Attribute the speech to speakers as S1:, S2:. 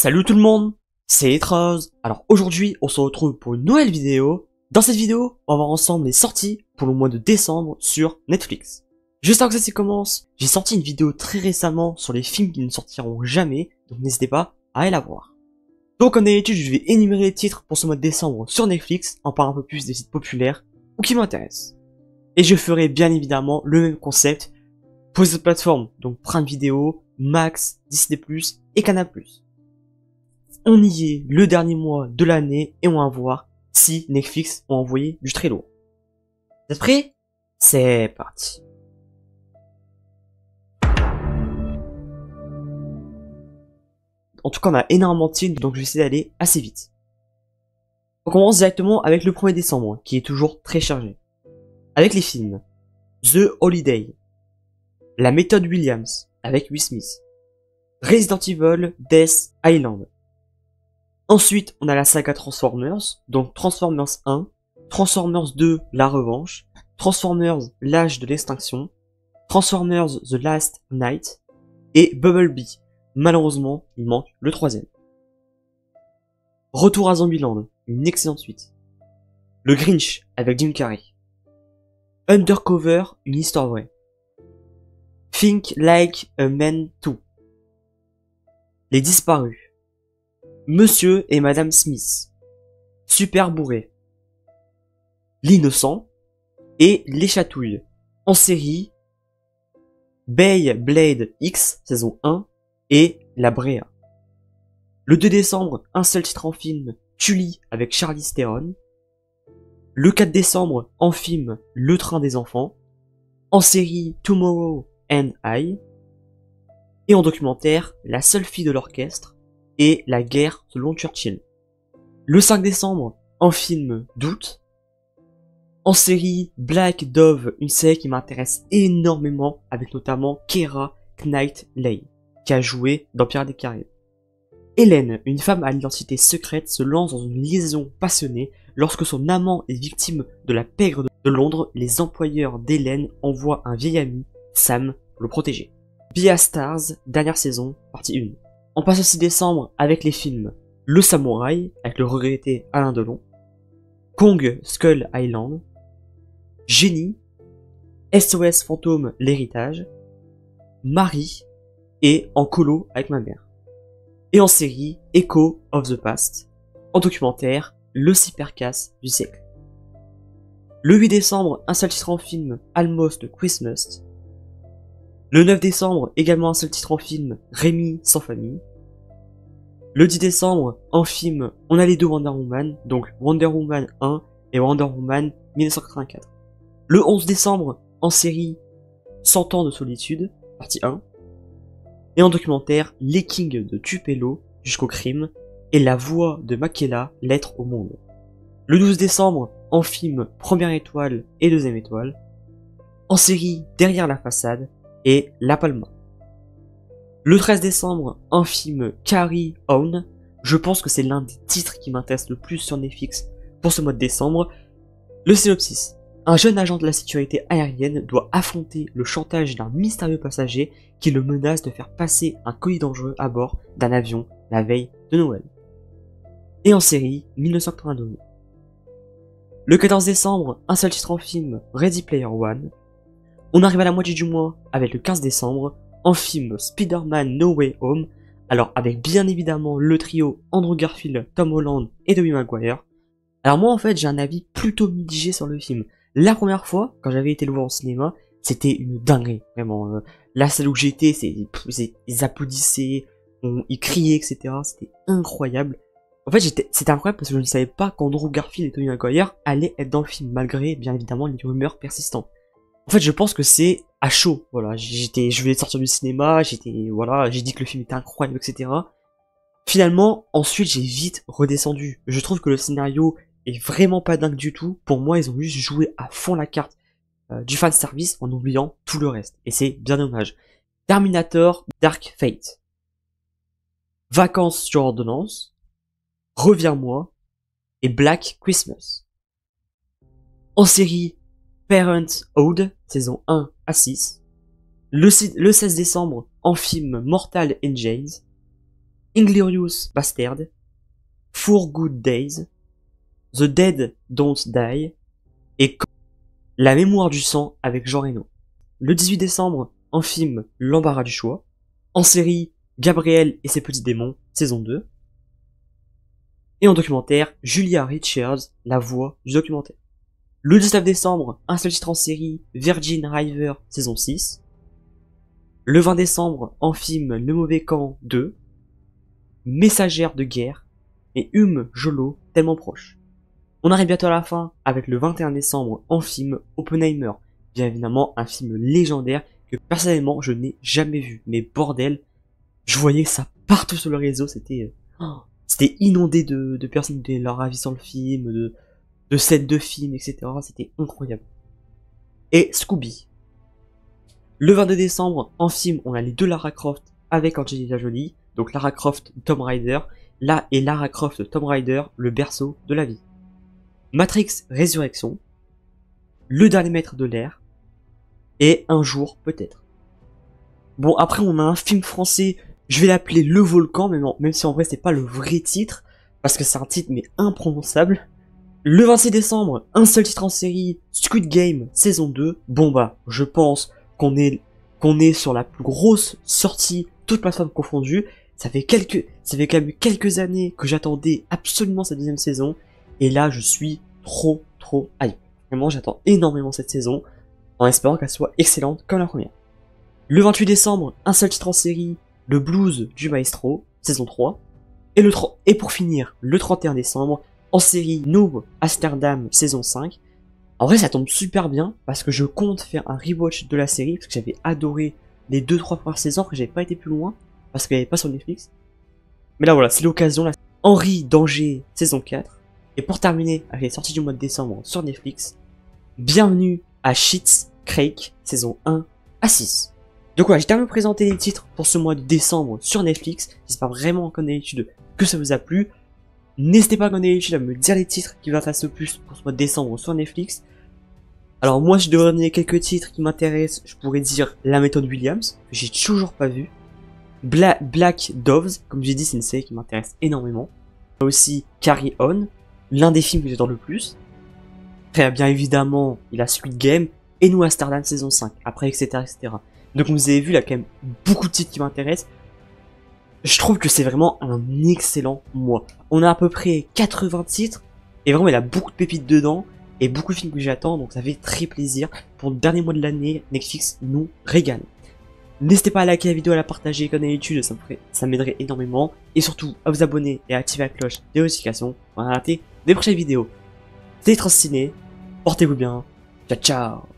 S1: Salut tout le monde, c'est Etrose. Alors aujourd'hui, on se retrouve pour une nouvelle vidéo. Dans cette vidéo, on va voir ensemble les sorties pour le mois de décembre sur Netflix. Juste avant que ça commence, j'ai sorti une vidéo très récemment sur les films qui ne sortiront jamais, donc n'hésitez pas à aller la voir. Donc comme d'habitude, je vais énumérer les titres pour ce mois de décembre sur Netflix, en parlant un peu plus des sites populaires ou qui m'intéressent. Et je ferai bien évidemment le même concept pour les autres plateformes, donc Prime Video, Max, Disney+, et Canal+. On y est le dernier mois de l'année et on va voir si Netflix ont envoyé du très lourd. Vous êtes prêts? C'est parti. En tout cas, on a énormément de titres, donc je vais essayer d'aller assez vite. On commence directement avec le 1er décembre, qui est toujours très chargé. Avec les films The Holiday, La méthode Williams, avec Will Smith, Resident Evil Death Island. Ensuite, on a la saga Transformers, donc Transformers 1, Transformers 2, La Revanche, Transformers L'Âge de l'Extinction, Transformers The Last Night, et Bumblebee. Malheureusement, il manque le 3ème. Retour à Zombieland, une excellente suite. Le Grinch, avec Jim Carrey. Undercover, une histoire vraie. Think Like a Man 2. Les Disparus. Monsieur et Madame Smith, Super Bourré, L'Innocent et Les Chatouilles. En série, Beyblade X saison 1 et La Brea. Le 2 décembre, un seul titre en film, Tully avec Charlize Theron. Le 4 décembre, en film, Le Train des Enfants. En série, Tomorrow and I. Et en documentaire, La Seule Fille de l'Orchestre et La Guerre selon Churchill. Le 5 décembre, en film d'août. En série, Black Dove, une série qui m'intéresse énormément, avec notamment Keira Knightley, qui a joué dans Pirates des Caraïbes. Hélène, une femme à l'identité secrète, se lance dans une liaison passionnée. Lorsque son amant est victime de la pègre de Londres, les employeurs d'Hélène envoient un vieil ami, Sam, pour le protéger. Beastars, dernière saison, partie 1. On passe au 6 décembre avec les films Le Samouraï, avec le regretté Alain Delon, Kong Skull Island, Génie, SOS Fantôme l'héritage, Marie et En colo avec ma mère. Et en série, Echo of the Past. En documentaire, Le Cypercasse du siècle. Le 8 décembre, un seul titre en film, Almost Christmas. Le 9 décembre, également un seul titre en film, Rémi sans famille. Le 10 décembre, en film, on a les deux Wonder Woman, donc Wonder Woman 1 et Wonder Woman 1984. Le 11 décembre, en série, 100 ans de solitude, partie 1. Et en documentaire, Les Kings de Tupelo jusqu'au crime et La voix de Makela, Lettre au monde. Le 12 décembre, en film, Première étoile et Deuxième étoile. En série, Derrière la façade et La Palma. Le 13 décembre, un film Carry On. Je pense que c'est l'un des titres qui m'intéresse le plus sur Netflix pour ce mois de décembre. Le synopsis. Un jeune agent de la sécurité aérienne doit affronter le chantage d'un mystérieux passager qui le menace de faire passer un colis dangereux à bord d'un avion la veille de Noël. Et en série, 1992. Le 14 décembre, un seul titre en film, Ready Player One. On arrive à la moitié du mois avec le 15 décembre, en film Spider-Man No Way Home, alors avec bien évidemment le trio Andrew Garfield, Tom Holland et Tobey Maguire. Alors moi en fait j'ai un avis plutôt mitigé sur le film. La première fois, quand j'avais été le voir au cinéma, c'était une dinguerie, vraiment. La salle où j'étais, ils applaudissaient, ils criaient, etc. C'était incroyable. En fait c'était incroyable parce que je ne savais pas qu'Andrew Garfield et Tobey Maguire allaient être dans le film, malgré bien évidemment les rumeurs persistantes. En fait, je pense que c'est à chaud, voilà, je voulais sortir du cinéma, j'ai dit que le film était incroyable, etc. Finalement, ensuite, j'ai vite redescendu. Je trouve que le scénario est vraiment pas dingue du tout. Pour moi, ils ont juste joué à fond la carte du fanservice en oubliant tout le reste. Et c'est bien dommage. Terminator, Dark Fate. Vacances sur ordonnance. Reviens-moi. Et Black Christmas. En série, Parenthood, saison 1 à 6. Le 16 décembre, en film Mortal Engines. Inglorious Bastard, Four Good Days, The Dead Don't Die et La Mémoire du sang avec Jean Reno. Le 18 décembre, en film L'Embarras du choix, en série Gabriel et ses petits démons, saison 2, et en documentaire Julia Richards, la voix du documentaire. Le 19 décembre, un seul titre en série, Virgin River, saison 6. Le 20 décembre, en film Le Mauvais Camp 2, Messagère de guerre, et Jolo, tellement proche. On arrive bientôt à la fin, avec le 21 décembre, en film Oppenheimer. Bien évidemment, un film légendaire que personnellement, je n'ai jamais vu. Mais bordel, je voyais ça partout sur le réseau, c'était inondé de personnes qui donnaient leur avis sur le film, de scènes de films, etc. C'était incroyable. Et Scooby. Le 22 décembre, en film, on a les deux Lara Croft avec Angelina Jolie. Donc Lara Croft, Tomb Raider. Là est Lara Croft, Tomb Raider, le berceau de la vie. Matrix Résurrection. Le dernier maître de l'air. Et Un jour, peut-être. Bon, après, on a un film français, je vais l'appeler Le Volcan, même si en vrai, c'est pas le vrai titre, parce que c'est un titre, mais imprononçable. Le 26 décembre, un seul titre en série, Squid Game, saison 2. Bon bah, je pense qu'on est sur la plus grosse sortie, toutes plateformes confondues. Ça fait quand même quelques années que j'attendais absolument cette deuxième saison. Et là, je suis trop hype. Vraiment, j'attends énormément cette saison, en espérant qu'elle soit excellente comme la première. Le 28 décembre, un seul titre en série, Le Blues du Maestro, saison 3. Et pour finir, le 31 décembre, en série Noob Amsterdam, saison 5. En vrai, ça tombe super bien, parce que je compte faire un rewatch de la série, parce que j'avais adoré les 2-3 premières saisons, après j'avais pas été plus loin, parce qu'elle n'est pas sur Netflix. Mais là voilà, c'est l'occasion. Henri d'Angers, saison 4. Et pour terminer, avec les sorties du mois de décembre sur Netflix, bienvenue à Schitt's Creek, saison 1 à 6. Donc voilà, j'ai terminé de présenter les titres pour ce mois de décembre sur Netflix. J'espère vraiment, comme d'habitude, que ça vous a plu. N'hésitez pas, comme d'habitude, à me dire les titres qui vous intéressent le plus pour ce mois de décembre sur Netflix. Alors moi, je devrais donner quelques titres qui m'intéressent. Je pourrais dire La Méthode Williams, que j'ai toujours pas vu. Black Doves, comme j'ai dit, c'est une série qui m'intéresse énormément. Aussi Carry On, l'un des films que j'adore le plus. Après, bien évidemment, il y a Squid Game et Nous Amsterdam saison 5. Après, etc., etc. Donc, vous avez vu, il y a quand même beaucoup de titres qui m'intéressent. Je trouve que c'est vraiment un excellent mois. On a à peu près 80 titres. Et vraiment, il y a beaucoup de pépites dedans. Et beaucoup de films que j'attends. Donc, ça fait très plaisir. Pour le dernier mois de l'année, Netflix nous régale. N'hésitez pas à liker la vidéo, à la partager comme d'habitude, ça m'aiderait énormément. Et surtout, à vous abonner et à activer la cloche des notifications pour ne pas rater des prochaines vidéos. C'était Transciné, portez-vous bien, ciao ciao.